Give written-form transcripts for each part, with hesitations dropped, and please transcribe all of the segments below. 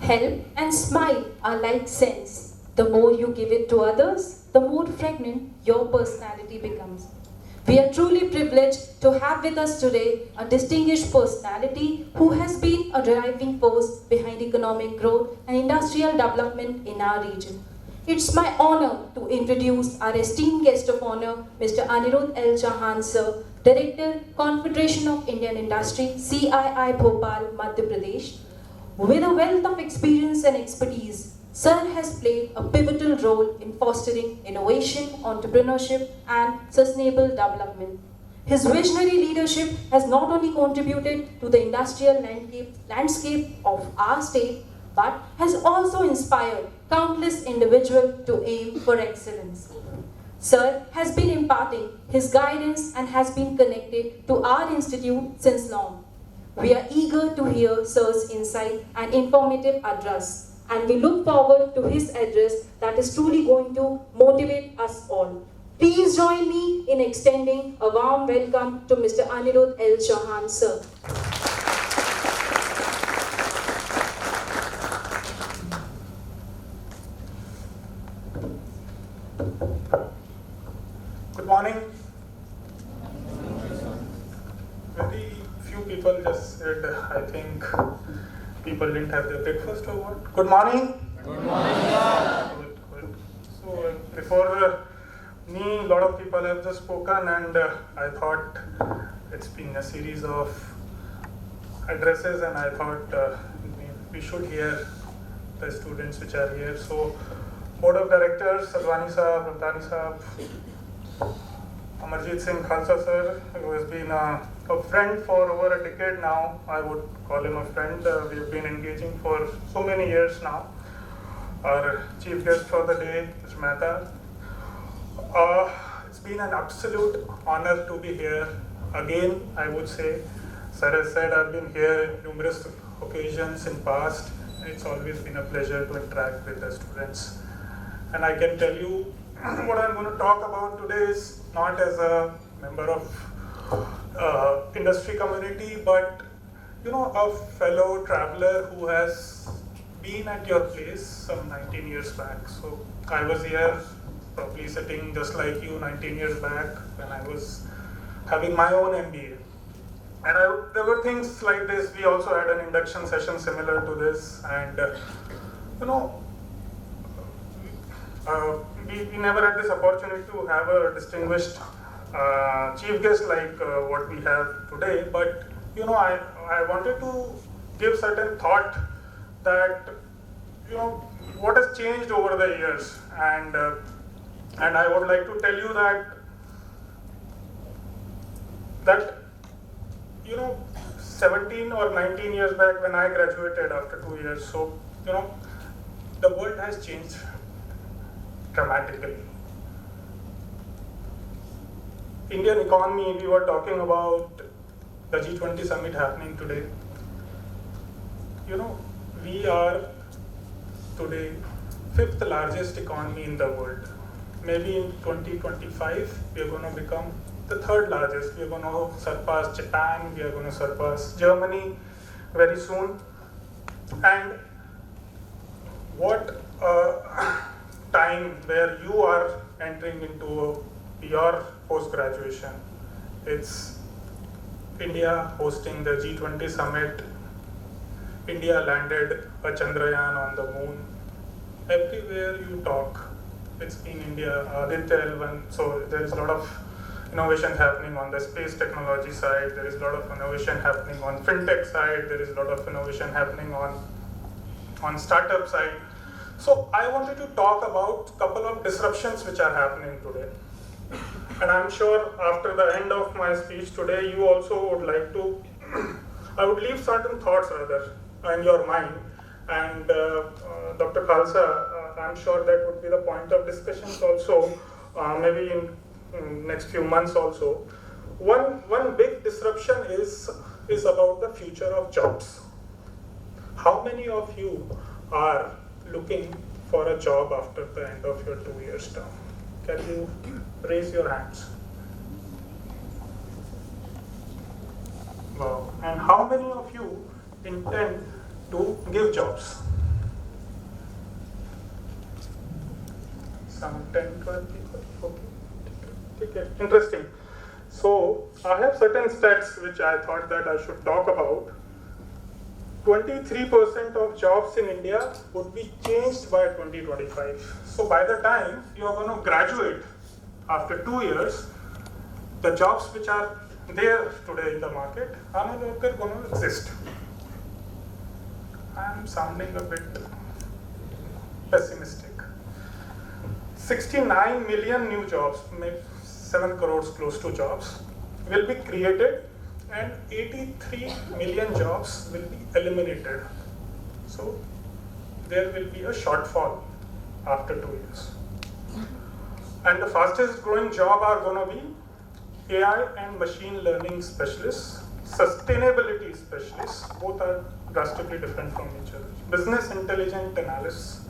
Help and smile are like scents. The more you give it to others, the more fragrant your personality becomes. We are truly privileged to have with us today a distinguished personality who has been a driving force behind economic growth and industrial development in our region. It's my honor to introduce our esteemed guest of honor, Mr. Anirudha Chauhan, sir, Director, Confederation of Indian Industry, CII Bhopal, Madhya Pradesh. With a wealth of experience and expertise, Sir has played a pivotal role in fostering innovation, entrepreneurship, and sustainable development. His visionary leadership has not only contributed to the industrial landscape of our state, but has also inspired countless individuals to aim for excellence. Sir has been imparting his guidance and has been connected to our institute since long. We are eager to hear Sir's insight and informative address, and we look forward to his address that is truly going to motivate us all. Please join me in extending a warm welcome to Mr. Anirudha Chauhan, sir. Good morning. Very few people just said, I think people didn't have their breakfast or what? Good morning. Good morning. Good. So before me, a lot of people have just spoken, and I thought it's been a series of addresses, and I thought we should hear the students which are here. So Board of Directors, Sadhwani Sahab, Ramdani Sahab, Amarjit Singh Khalsa sir, who has been a friend for over a decade now. I would call him a friend. We have been engaging for so many years now. Our chief guest for the day, Mr. Mehta. It's been an absolute honor to be here. Again, I would say, sir has said I've been here numerous occasions in past. It's always been a pleasure to interact with the students. And I can tell you what I'm going to talk about today is not as a member of industry community, but a fellow traveler who has been at your place some 19 years back. So I was here probably sitting just like you 19 years back when I was having my own MBA. And there were things like this. We also had an induction session similar to this, and we never had this opportunity to have a distinguished chief guest like what we have today. But I wanted to give certain thought that what has changed over the years, and I would like to tell you that 17 or 19 years back when I graduated after 2 years, so the world has changed dramatically. Indian economy, we were talking about the G20 summit happening today. We are today 5th largest economy in the world. Maybe in 2025, we are going to become the 3rd largest. We are going to surpass Japan, we are going to surpass Germany very soon. And what time where you are entering into your post-graduation. It's India hosting the G20 summit. India landed a Chandrayaan on the moon. Everywhere you talk, it's been India. Aditya L1, so there is a lot of innovation happening on the space technology side. There is a lot of innovation happening on fintech side. There is a lot of innovation happening on startup side. So I wanted to talk about a couple of disruptions which are happening today. And I'm sure after the end of my speech today, you also would like to, I would leave certain thoughts rather in your mind. And Dr. Khalsa, I'm sure that would be the point of discussions also, maybe in next few months also. One big disruption is about the future of jobs. How many of you are looking for a job after the end of your 2 years term? Can you raise your hands? Wow. And how many of you intend to give jobs? some 10, 12 people. Okay. Interesting. So I have certain stats which I thought that I should talk about. 23% of jobs in India would be changed by 2025. So by the time you are going to graduate after 2 years, the jobs which are there today in the market are no longer going to exist. I am sounding a bit pessimistic. 69 million new jobs, maybe 7 crores close to jobs, will be created and 83 million jobs will be eliminated. So there will be a shortfall after 2 years. And the fastest growing job are going to be AI and machine learning specialists, sustainability specialists, both are drastically different from each other, business intelligence analysts,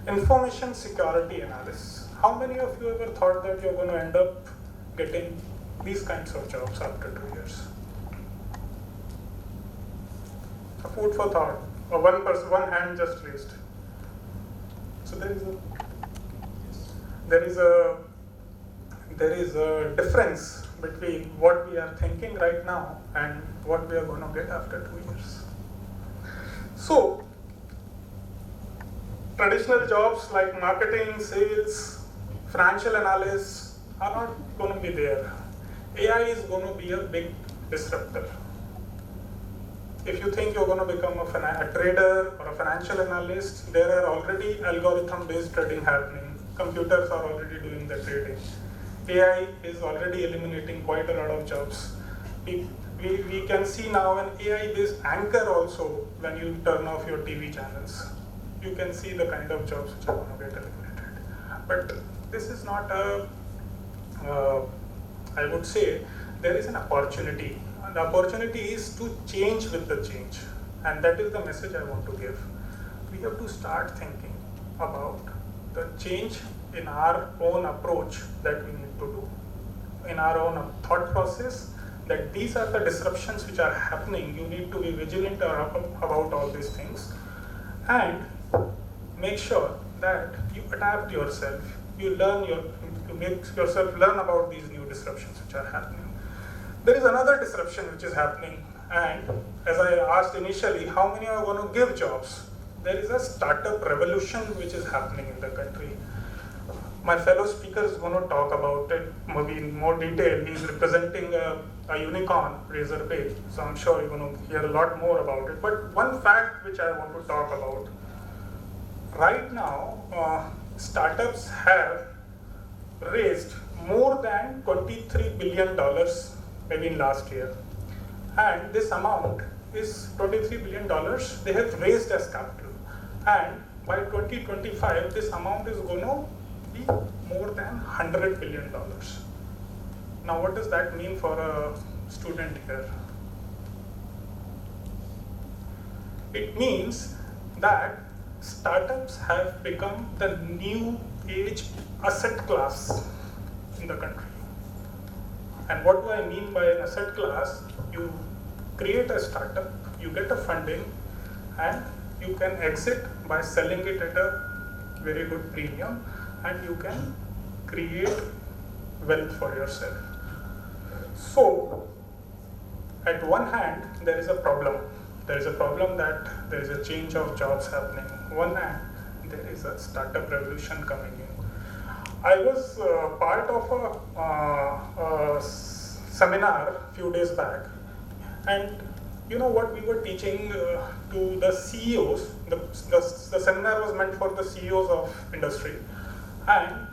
information security analysts. How many of you ever thought that you're going to end up getting these kinds of jobs after 2 years? A food for thought. One person, one hand just raised. So there is a difference between what we are thinking right now and what we are going to get after 2 years. So traditional jobs like marketing, sales, financial analysts are not going to be there. AI is going to be a big disruptor. If you think you're going to become a trader or a financial analyst, there are already algorithm-based trading happening. Computers are already doing the trading. AI is already eliminating quite a lot of jobs. We can see now an AI-based anchor also when you turn off your TV channels. You can see the kind of jobs which are going to get eliminated. But this is not I would say there is an opportunity. And the opportunity is to change with the change. And that is the message I want to give. We have to start thinking about the change in our own approach that we need to do, in our own thought process, that these are the disruptions which are happening. You need to be vigilant about all these things and make sure that you adapt yourself, you make yourself learn about these new disruptions which are happening. There is another disruption which is happening, and as I asked initially, how many are going to give jobs? There is a startup revolution which is happening in the country. My fellow speaker is going to talk about it maybe in more detail. He is representing a unicorn, Razorpay, so I'm sure you're going to hear a lot more about it. But one fact which I want to talk about, right now, startups have raised more than $23 billion maybe in last year. And this amount is $23 billion they have raised as capital. And by 2025, this amount is going to be more than $100 billion. Now, what does that mean for a student here? It means that startups have become the new age asset class in the country. And what do I mean by an asset class? You create a startup, you get a funding, and you can exit by selling it at a very good premium, and you can create wealth for yourself. So, at one hand, there is a problem. There is a problem that there is a change of jobs happening. On one hand, there is a startup revolution coming in. I was part of a seminar a few days back, and you know what we were teaching to the CEOs. The seminar was meant for the CEOs of industry, and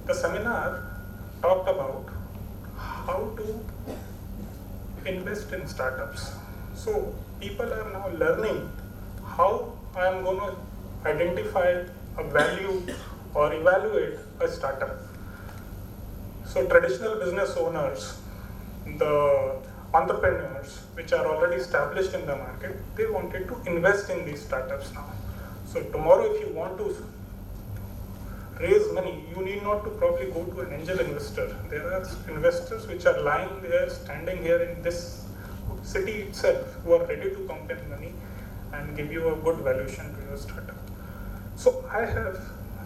the seminar talked about how to invest in startups. So people are now learning how I am going to identify a value or evaluate a startup. So traditional business owners, the entrepreneurs which are already established in the market, they wanted to invest in these startups now. So tomorrow if you want to raise money, you need not to probably go to an angel investor. There are investors which are lying there, standing here in this city itself, who are ready to pump in money and give you a good valuation to your startup. So I have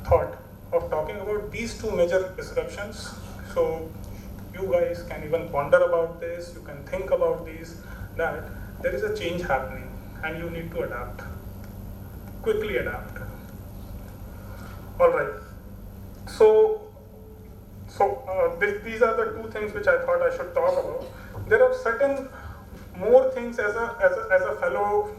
thought of talking about these two major disruptions. So you guys can even ponder about this, you can think about these, that there is a change happening and you need to adapt, quickly adapt. All right. So these are the two things which I thought I should talk about. There are certain more things as a fellow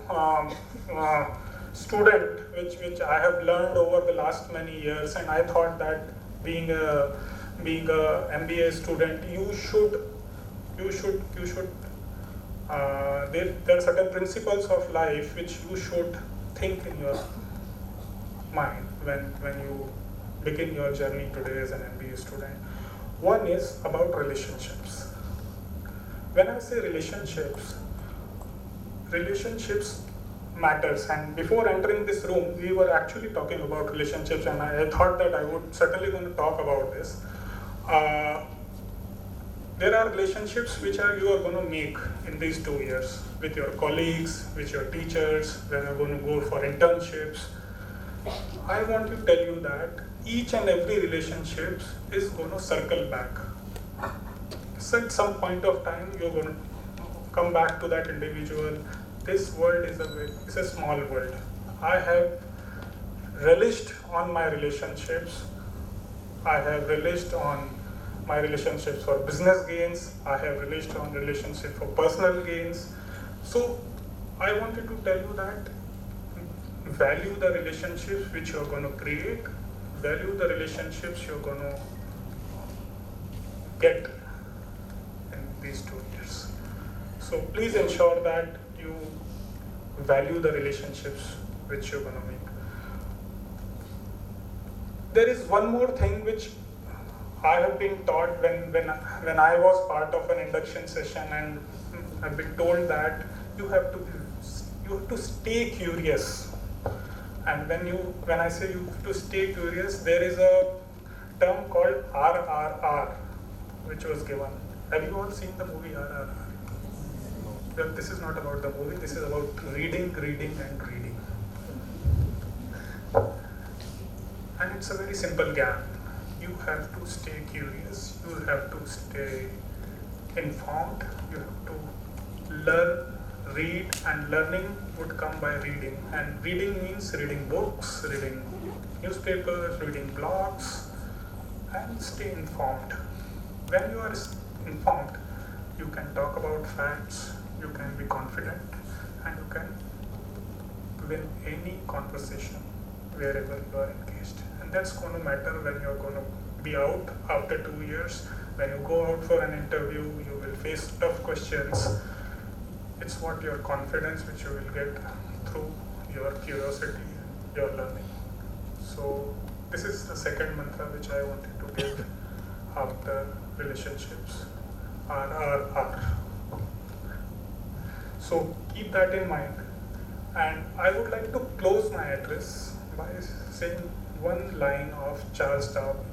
student which I have learned over the last many years, and I thought that being a MBA student, there are certain principles of life which you should think in your mind when you begin your journey today as an MBA student. One is about relationships. When I say relationships matters, and before entering this room we were actually talking about relationships, and I thought that I would certainly going to talk about this. There are relationships which you are going to make in these 2 years with your colleagues, with your teachers, when you're going to go for internships. I want to tell you that each and every relationship is going to circle back. So at some point of time, you're going to come back to that individual. This world is a small world. I have relished on my relationships. I have relished on my relationships for business gains. I have relished on relationships for personal gains. So I wanted to tell you that value the relationships which you're going to create, value the relationships you're going to get in these 2 years. So please ensure that you value the relationships which you're going to make. There is one more thing which I have been taught when I was part of an induction session, and I've been told that you have to stay curious. And when I say you have to stay curious, there is a term called RRR, which was given. Have you all seen the movie RRR? Well, this is not about the movie, this is about reading. And it's a very simple gap. You have to stay curious, you have to stay informed, you have to learn, read, and learning would come by reading. And reading means reading books, reading newspapers, reading blogs, and stay informed. When you are informed, you can talk about facts, you can be confident, and you can win any conversation wherever you are engaged. And that's going to matter when you're going to be out after 2 years. When you go out for an interview, you will face tough questions. It's what your confidence which you will get through your curiosity, your learning. So this is the second mantra which I wanted to give after relationships, RRR. So keep that in mind. And I would like to close my address by saying one line of Charles Darwin.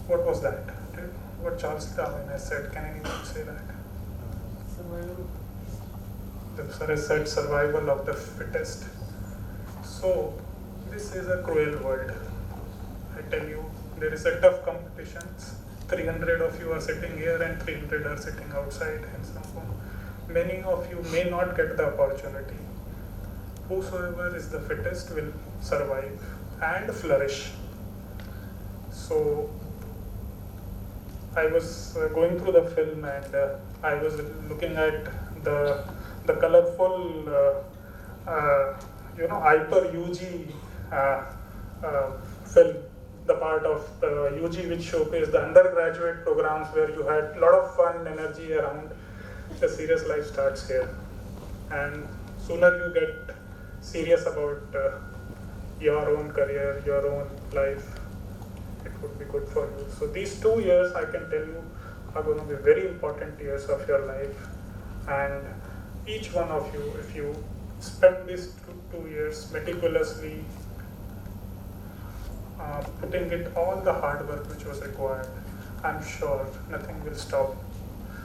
What was that? What Charles Darwin has said? Can anyone say that? Survival. The sir said survival of the fittest. So this is a cruel world. I tell you, there is a tough competition. 300 of you are sitting here and 300 are sitting outside, and many of you may not get the opportunity. Whosoever is the fittest will survive and flourish. So I was going through the film, and I was looking at the colorful IPER UG film, the part of the UG which showcased the undergraduate programs where you had a lot of fun, energy around. The serious life starts here, and sooner you get serious about your own career, your own life, it would be good for you. So these 2 years, I can tell you, are going to be very important years of your life, and each one of you, if you spend these 2 years meticulously putting it all the hard work which was required, I'm sure nothing will stop.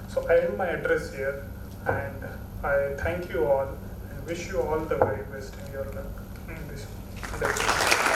So I end my address here, and I thank you all and wish you all the very best in your in this.